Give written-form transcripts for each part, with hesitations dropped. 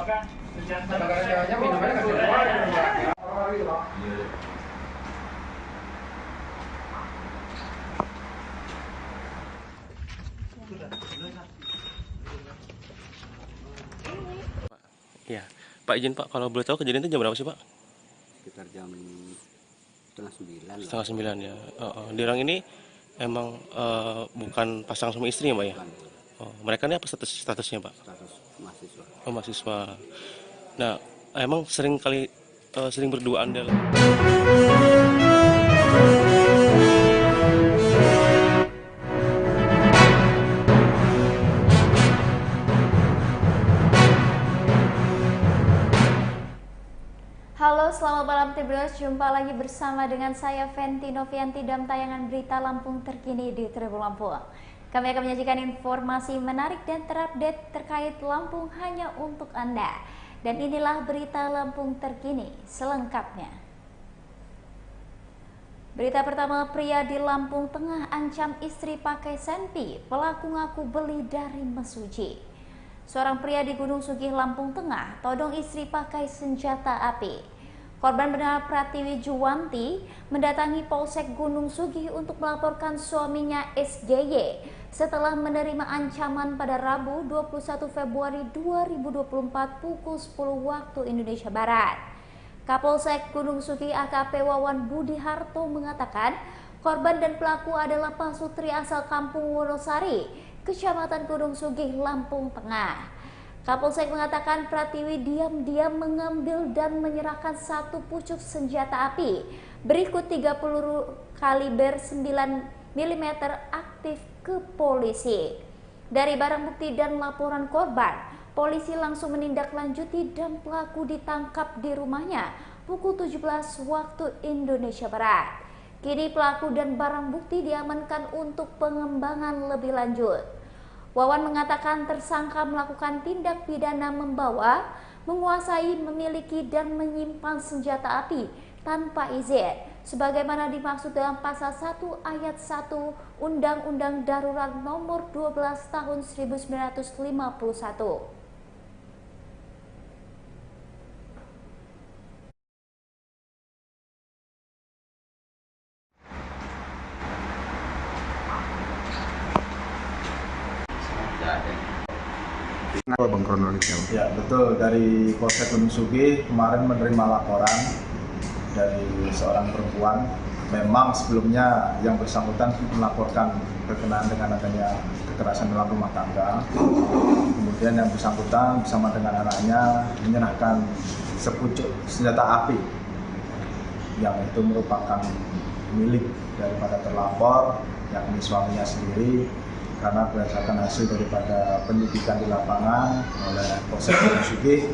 Ya, Pak izin Pak, kalau boleh tahu kejadian itu jam berapa sih Pak? Sekitar jam setengah 9 lah. Setengah 9 ya. Di orang ini emang bukan pasangan suami istri ya Pak ya? Bukan, Mereka ini apa statusnya Pak? status mahasiswa. Oh mahasiswa. Nah, emang sering berduaan dalam. Halo, selamat malam Tribuners. Jumpa lagi bersama dengan saya Fenty Novianti dalam tayangan berita Lampung terkini di Tribun Lampung. Kami akan menyajikan informasi menarik dan terupdate terkait Lampung hanya untuk Anda. Dan inilah berita Lampung terkini selengkapnya. Berita pertama, pria di Lampung Tengah ancam istri pakai senpi. Pelaku ngaku beli dari mesuji. Seorang pria di Gunung Sugih, Lampung Tengah, todong istri pakai senjata api. Korban bernama Pratiwi Juwanti mendatangi Polsek Gunung Sugih untuk melaporkan suaminya SGY setelah menerima ancaman pada Rabu 21 Februari 2024 pukul 10 waktu Indonesia Barat. Kapolsek Gunung Sugih AKP Wawan Budi Harto mengatakan korban dan pelaku adalah pasutri asal Kampung Wonosari, Kecamatan Gunung Sugih, Lampung Tengah. Kapolsek mengatakan Pratiwi diam-diam mengambil dan menyerahkan satu pucuk senjata api berikut 3 peluru kaliber 9 mm aktif ke polisi. Dari barang bukti dan laporan korban, polisi langsung menindaklanjuti dan pelaku ditangkap di rumahnya pukul 17 waktu Indonesia Barat. Kini pelaku dan barang bukti diamankan untuk pengembangan lebih lanjut. Wawan mengatakan tersangka melakukan tindak pidana membawa, menguasai, memiliki, dan menyimpan senjata api tanpa izin, sebagaimana dimaksud dalam pasal 1 ayat 1 Undang-Undang Darurat Nomor 12 Tahun 1951. Apa Bang kronologisnya? Ya betul, dari Polsek Gunung Sugih kemarin menerima laporan dari seorang perempuan. Memang sebelumnya yang bersangkutan melaporkan berkenaan dengan adanya kekerasan dalam rumah tangga. Kemudian yang bersangkutan bersama dengan anaknya menyerahkan sepucuk senjata api yang itu merupakan milik daripada terlapor, yakni suaminya sendiri. Karena berdasarkan hasil daripada penyidikan di lapangan oleh Polsek Gunung Sugih,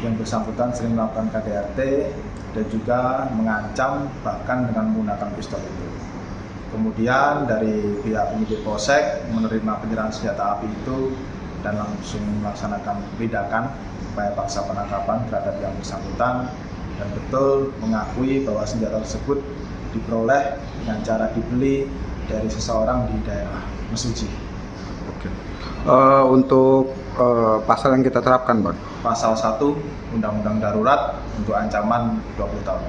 yang bersangkutan sering melakukan KDRT dan juga mengancam bahkan dengan menggunakan pistol itu. Kemudian dari pihak penyidik Polsek menerima penyerahan senjata api itu dan langsung melaksanakan penindakan upaya paksa penangkapan terhadap yang bersangkutan, dan betul mengakui bahwa senjata tersebut diperoleh dengan cara dibeli dari seseorang di daerah Mesuji. Oke. Untuk pasal yang kita terapkan, Bang? Pasal 1 Undang-Undang Darurat untuk ancaman 20 tahun.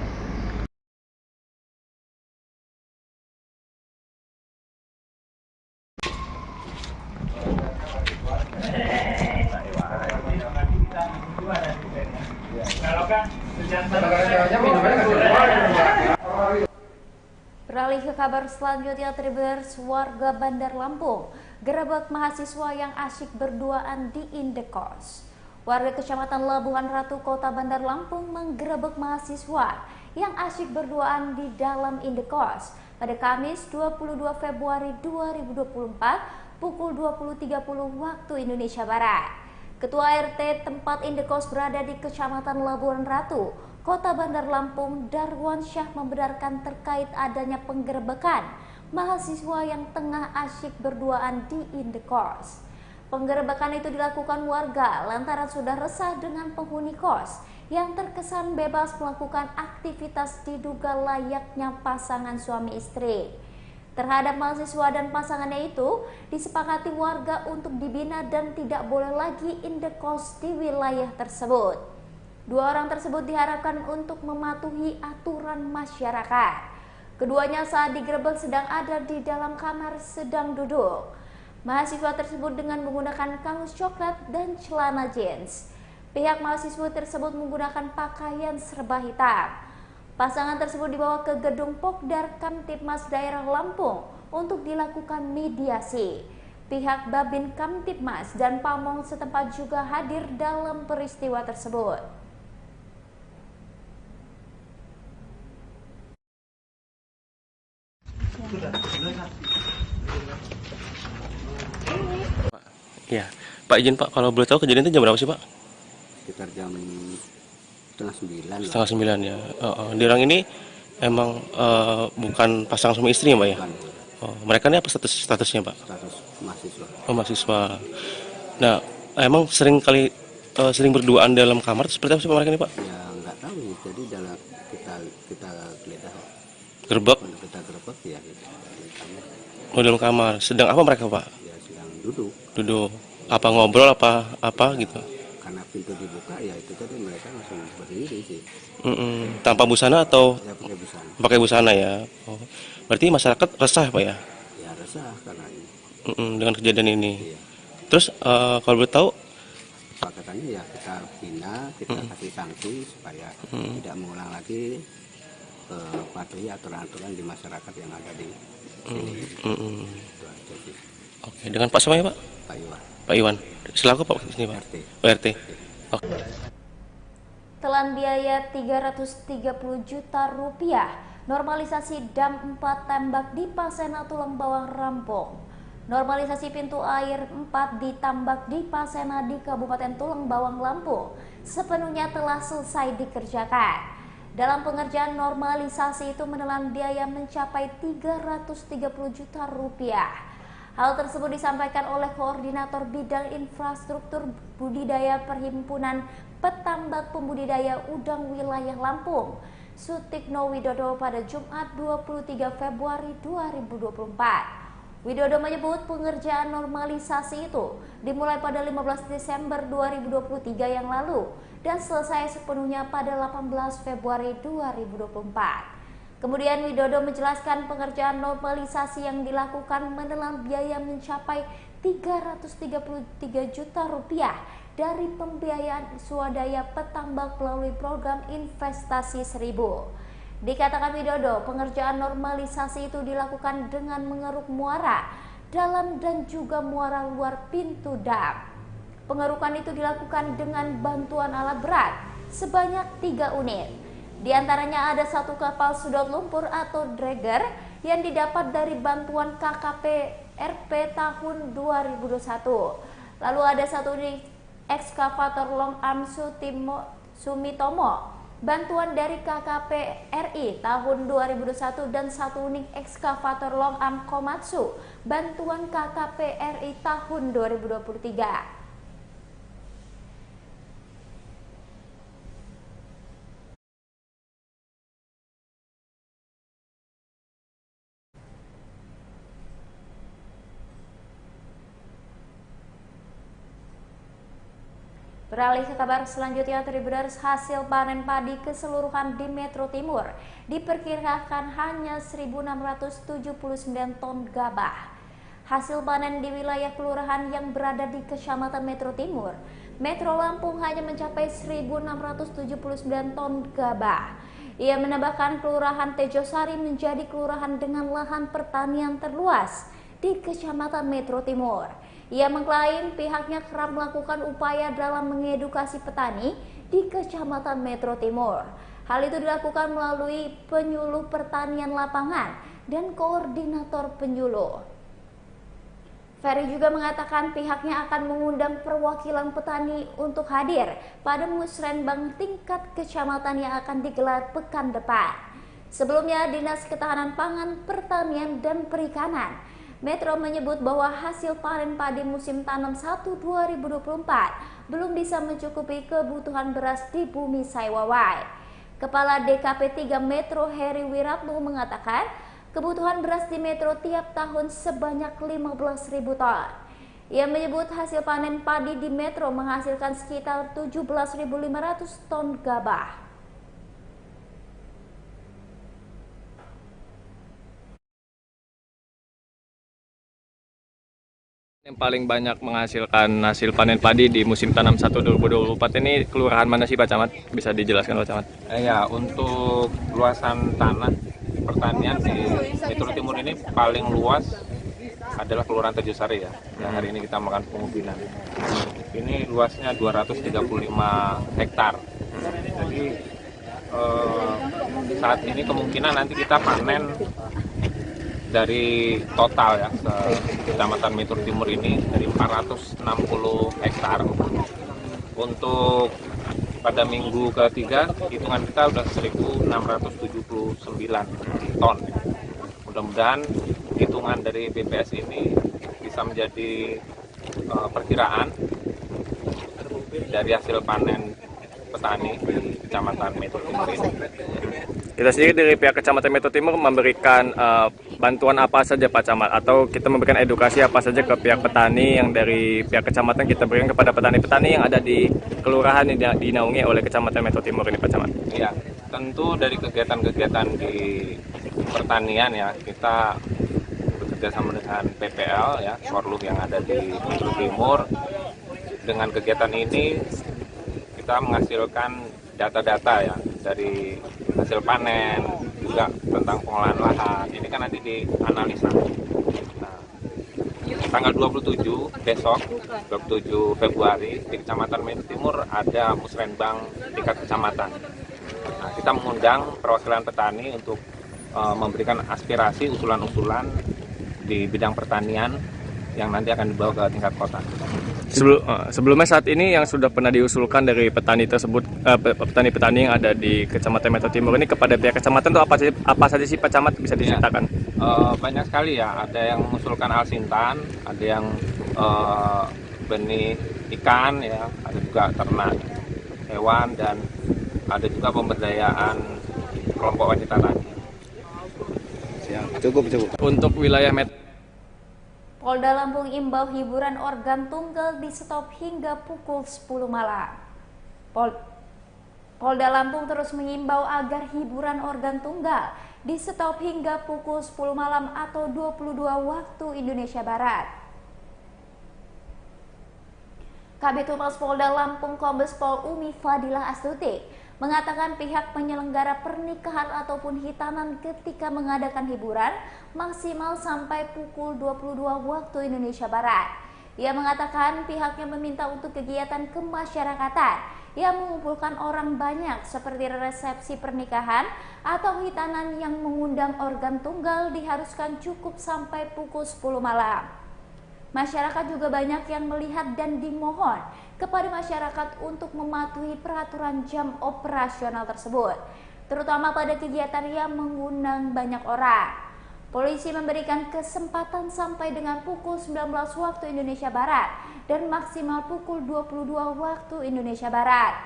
Beralih ke kabar selanjutnya, Tribuners, warga Bandar Lampung gerebek mahasiswa yang asyik berduaan di Indekos. Warga Kecamatan Labuhan Ratu, Kota Bandar Lampung menggerebek mahasiswa yang asyik berduaan di dalam Indekos pada Kamis 22 Februari 2024 pukul 20.30 waktu Indonesia Barat. Ketua RT tempat Indekos berada di Kecamatan Labuhan Ratu, Kota Bandar Lampung, Darwan Syah, membenarkan terkait adanya penggerebekan mahasiswa yang tengah asyik berduaan di Indekos. Penggerebekan itu dilakukan warga lantaran sudah resah dengan penghuni kos yang terkesan bebas melakukan aktivitas diduga layaknya pasangan suami istri. terhadap mahasiswa dan pasangannya itu disepakati warga untuk dibina dan tidak boleh lagi indekos di wilayah tersebut. Dua orang tersebut diharapkan untuk mematuhi aturan masyarakat. Keduanya saat digerebek sedang ada di dalam kamar sedang duduk. Mahasiswa tersebut dengan menggunakan kaos coklat dan celana jeans. Pihak mahasiswa tersebut menggunakan pakaian serba hitam. Pasangan tersebut dibawa ke gedung Pokdar Kamtibmas Daerah Lampung untuk dilakukan mediasi. Pihak Babin Kamtibmas dan Pamong setempat juga hadir dalam peristiwa tersebut. Ya, Pak izin Pak, kalau boleh tahu kejadian itu jam berapa sih Pak? Sekitar jam setengah 9 lah. Setengah 9 ya. Di orang ini emang bukan pasangan suami istri ya Pak ya? Bukan, Mereka ini apa statusnya Pak? status mahasiswa. Mahasiswa. Nah, emang sering berduaan dalam kamar seperti apa sih Pak mereka ini Pak? Ya nggak tahu ya, jadi dalam kita geledah, Gerbek, kalau kita gerebek ya gitu. dalam kamar. Sedang apa mereka Pak? Ya sedang duduk, Duduk. Apa ngobrol apa gitu? karena pintu dibuka ya itu tadi mereka langsung berdiri sih. Tanpa busana atau Ya pakai busana. pakai busana ya? Berarti masyarakat resah Pak ya? Ya resah karena ini. Dengan kejadian ini. Iya. Terus kalau boleh tahu, Kesepakatannya ya kita bina, kita kasih sanksi supaya tidak mengulang lagi, patuhi aturan-aturan di masyarakat yang ada di sini. Itu aja sih, oke, dengan Pak siapa ya Pak? Pak Iwan. Pak Iwan. Selaku Pak sini Pak. RT. Pak RT. Oke. Telan biaya 330 juta rupiah, normalisasi dam 4 Tambak di Pasena Tulang Bawang rampung. Normalisasi pintu air 4 di Tambak di Pasena di Kabupaten Tulang Bawang Lampung sepenuhnya telah selesai dikerjakan. Dalam pengerjaan normalisasi itu menelan biaya mencapai 330 juta rupiah. Hal tersebut disampaikan oleh Koordinator Bidang Infrastruktur Budidaya Perhimpunan Petambak Pembudidaya Udang Wilayah Lampung, Sutikno Widodo pada Jumat 23 Februari 2024. Widodo menyebut pengerjaan normalisasi itu dimulai pada 15 Desember 2023 yang lalu dan selesai sepenuhnya pada 18 Februari 2024. Kemudian Widodo menjelaskan pengerjaan normalisasi yang dilakukan menelan biaya mencapai 333 juta rupiah dari pembiayaan swadaya petambak melalui program investasi 1000. Dikatakan Widodo, pengerjaan normalisasi itu dilakukan dengan mengeruk muara dalam dan juga muara luar pintu dam. Pengerukan itu dilakukan dengan bantuan alat berat sebanyak 3 unit. Di antaranya ada 1 kapal sudut lumpur atau dragger yang didapat dari bantuan KKP RP tahun 2021. Lalu ada 1 unit ekskavator long arm Sumitomo bantuan dari KKP RI tahun 2021 dan 1 unit ekskavator long arm Komatsu bantuan KKP RI tahun 2023. Beralih ke kabar selanjutnya, Tribuners, hasil panen padi keseluruhan di Metro Timur diperkirakan hanya 1.679 ton gabah. Hasil panen di wilayah kelurahan yang berada di Kecamatan Metro Timur, Metro Lampung hanya mencapai 1.679 ton gabah. Ia menambahkan kelurahan Tejosari menjadi kelurahan dengan lahan pertanian terluas di Kecamatan Metro Timur. Ia mengklaim pihaknya kerap melakukan upaya dalam mengedukasi petani di Kecamatan Metro Timur. Hal itu dilakukan melalui penyuluh pertanian lapangan dan koordinator penyuluh. Ferry juga mengatakan pihaknya akan mengundang perwakilan petani untuk hadir pada musrenbang tingkat kecamatan yang akan digelar pekan depan. Sebelumnya, Dinas Ketahanan Pangan, Pertanian, dan Perikanan Metro menyebut bahwa hasil panen padi musim tanam 1 2024 belum bisa mencukupi kebutuhan beras di Bumi Saiwawai. Kepala DKP 3 Metro Heri Wiratno mengatakan kebutuhan beras di Metro tiap tahun sebanyak 15.000 ton. Ia menyebut hasil panen padi di Metro menghasilkan sekitar 17.500 ton gabah. Yang paling banyak menghasilkan hasil panen padi di musim tanam 1 2024 ini kelurahan mana sih Pak Camat? Bisa dijelaskan Pak Camat? Ya, untuk luasan tanah pertanian di Metro Timur ini paling luas adalah Kelurahan Tejusari ya. Yang hari ini kita melakukan pengubinan. Ini luasnya 235 hektar. Jadi saat ini kemungkinan nanti kita panen dari total ya Kecamatan Metro Timur ini dari 460 hektar. Untuk pada minggu ketiga hitungan kita udah 1.679 ton. Mudah-mudahan hitungan dari BPS ini bisa menjadi perkiraan dari hasil panen petani di Kecamatan Metro Timur ini. Kita sendiri dari pihak Kecamatan Metro Timur memberikan bantuan apa saja Pak Camat, atau kita memberikan edukasi apa saja ke pihak petani yang dari pihak kecamatan kita berikan kepada petani-petani yang ada di kelurahan yang dinaungi oleh Kecamatan Metro Timur ini Pak Camat? Ya, tentu dari kegiatan-kegiatan di pertanian ya kita bekerja sama dengan PPL ya, Korluh yang ada di Metro Timur. Dengan kegiatan ini kita menghasilkan data-data ya dari hasil panen, juga tentang pengolahan lahan. Ini kan nanti dianalisa. Nah, tanggal 27 besok, 27 Februari di Kecamatan Metro Timur ada musrenbang tingkat kecamatan. Nah, kita mengundang perwakilan petani untuk memberikan aspirasi, usulan-usulan di bidang pertanian yang nanti akan dibawa ke tingkat kota. Sebelumnya saat ini yang sudah pernah diusulkan dari petani tersebut, petani-petani yang ada di Kecamatan Metro Timur ini kepada pihak kecamatan itu apa saja sih Pak Camat, bisa diceritakan? Banyak sekali ya, ada yang mengusulkan alsintan, ada yang benih ikan ya, ada juga ternak hewan, dan ada juga pemberdayaan kelompok wanita tani. Cukup. Untuk wilayah Metro Polda Lampung imbau hiburan organ tunggal di stop hingga pukul 10 malam. Polda Lampung terus mengimbau agar hiburan organ tunggal di stop hingga pukul 10 malam atau 22 waktu Indonesia Barat. Kabid Humas Polda Lampung Kombes Pol Umi Fadilah Astuti mengatakan pihak penyelenggara pernikahan ataupun hitanan ketika mengadakan hiburan maksimal sampai pukul 22 waktu Indonesia Barat. Ia mengatakan pihaknya meminta untuk kegiatan kemasyarakatan yang mengumpulkan orang banyak seperti resepsi pernikahan atau hitanan yang mengundang organ tunggal diharuskan cukup sampai pukul 10 malam. Masyarakat juga banyak yang melihat dan dimohon kepada masyarakat untuk mematuhi peraturan jam operasional tersebut, terutama pada kegiatan yang mengundang banyak orang. Polisi memberikan kesempatan sampai dengan pukul 19 waktu Indonesia Barat dan maksimal pukul 22 waktu Indonesia Barat.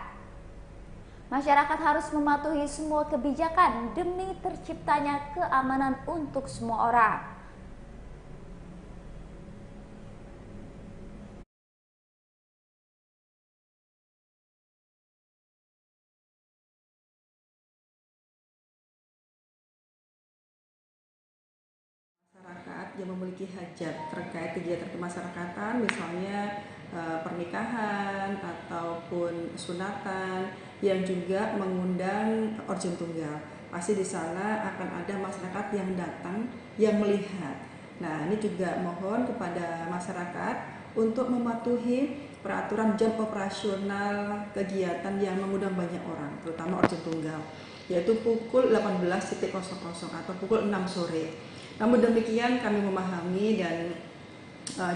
Masyarakat harus mematuhi semua kebijakan demi terciptanya keamanan untuk semua orang. Yang memiliki hajat terkait kegiatan kemasyarakatan, misalnya pernikahan ataupun sunatan yang juga mengundang organ tunggal. Pasti di sana akan ada masyarakat yang datang yang melihat. Nah, ini juga mohon kepada masyarakat untuk mematuhi peraturan jam operasional kegiatan yang mengundang banyak orang, terutama organ tunggal, yaitu pukul 18.00 atau pukul 6 sore. Namun demikian kami memahami dan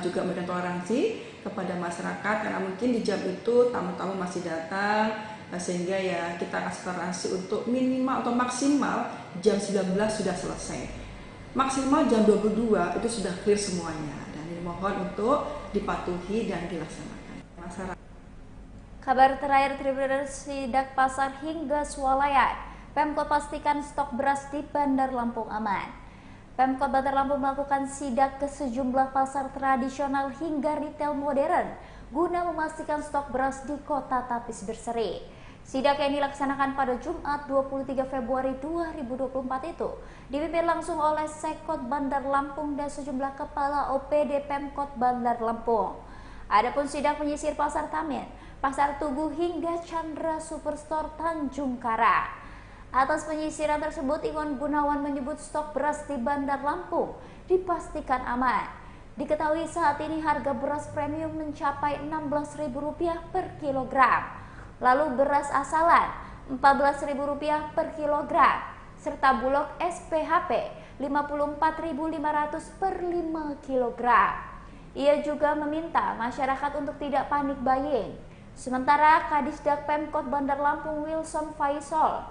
juga memberikan toleransi kepada masyarakat karena mungkin di jam itu tamu-tamu masih datang, sehingga ya kita kasih toleransi untuk minimal atau maksimal jam 19 sudah selesai. Maksimal jam 22 itu sudah clear semuanya, dan dimohon untuk dipatuhi dan dilaksanakan. Masyarakat. Kabar terakhir Tribuners Sidak Pasar hingga swalayan. Pemkot pastikan stok beras di Bandar Lampung aman. Pemkot Bandar Lampung melakukan sidak ke sejumlah pasar tradisional hingga retail modern guna memastikan stok beras di Kota Tapis berseri. Sidak yang dilaksanakan pada Jumat 23 Februari 2024 itu dipimpin langsung oleh Sekot Bandar Lampung dan sejumlah kepala OPD Pemkot Bandar Lampung. Adapun sidak menyisir Pasar Tamen, Pasar Tugu hingga Chandra Superstore Tanjung Kara. Atas penyisiran tersebut, Iwan Gunawan menyebut stok beras di Bandar Lampung dipastikan aman. Diketahui saat ini harga beras premium mencapai Rp16.000 per kilogram. Lalu beras asalan Rp14.000 per kilogram, serta Bulog SPHP Rp54.500 per 5 kilogram. Ia juga meminta masyarakat untuk tidak panik buying. Sementara Kadisdak Pemkot Bandar Lampung Wilson Faisal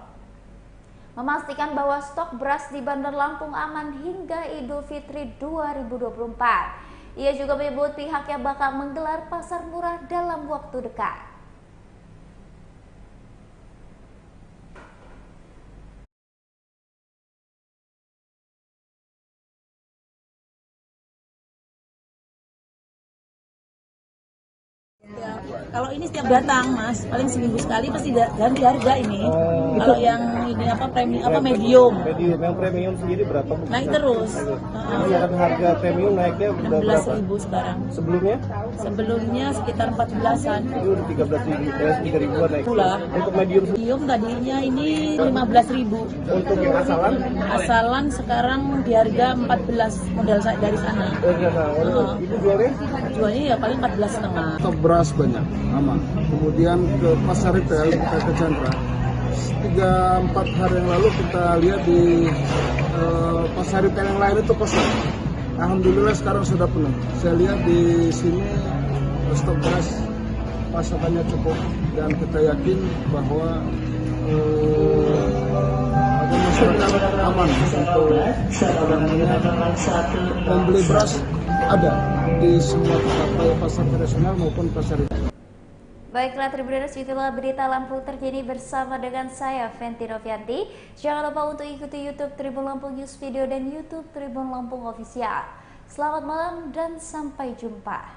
memastikan bahwa stok beras di Bandar Lampung aman hingga Idul Fitri 2024. Ia juga menyebut pihaknya bakal menggelar pasar murah dalam waktu dekat. Kalau ini setiap datang, Mas, paling seminggu sekali pasti ganti harga ini. Kalau yang ini medium. Medium, yang premium sendiri berapa? Naik terus. Harga premium naiknya berapa? 16.000 sekarang. Sebelumnya? Sebelumnya sekitar 14-an. Itu udah 3.000 naik. Pula. Untuk medium Tadinya ini 15.000. Untuk yang asalan? Asalan sekarang di harga 14 model dari sana. Ibu jualnya? Jualnya ya paling 14,5. Stok beras banyak, aman. Kemudian ke pasar retail, kita ke Chandra. 3-4 hari yang lalu kita lihat di pasar retail yang lain itu kosong. Alhamdulillah sekarang sudah penuh. Saya lihat di sini stok beras pasokannya cukup dan kita yakin bahwa ada masyarakat aman untuk membeli beras ada di semua tempat, baik pasar tradisional maupun pasar retail. Baiklah Tribuners, itulah berita Lampung terkini bersama dengan saya Fenty Novianti. Jangan lupa untuk ikuti YouTube Tribun Lampung News Video dan YouTube Tribun Lampung Official. Selamat malam dan sampai jumpa.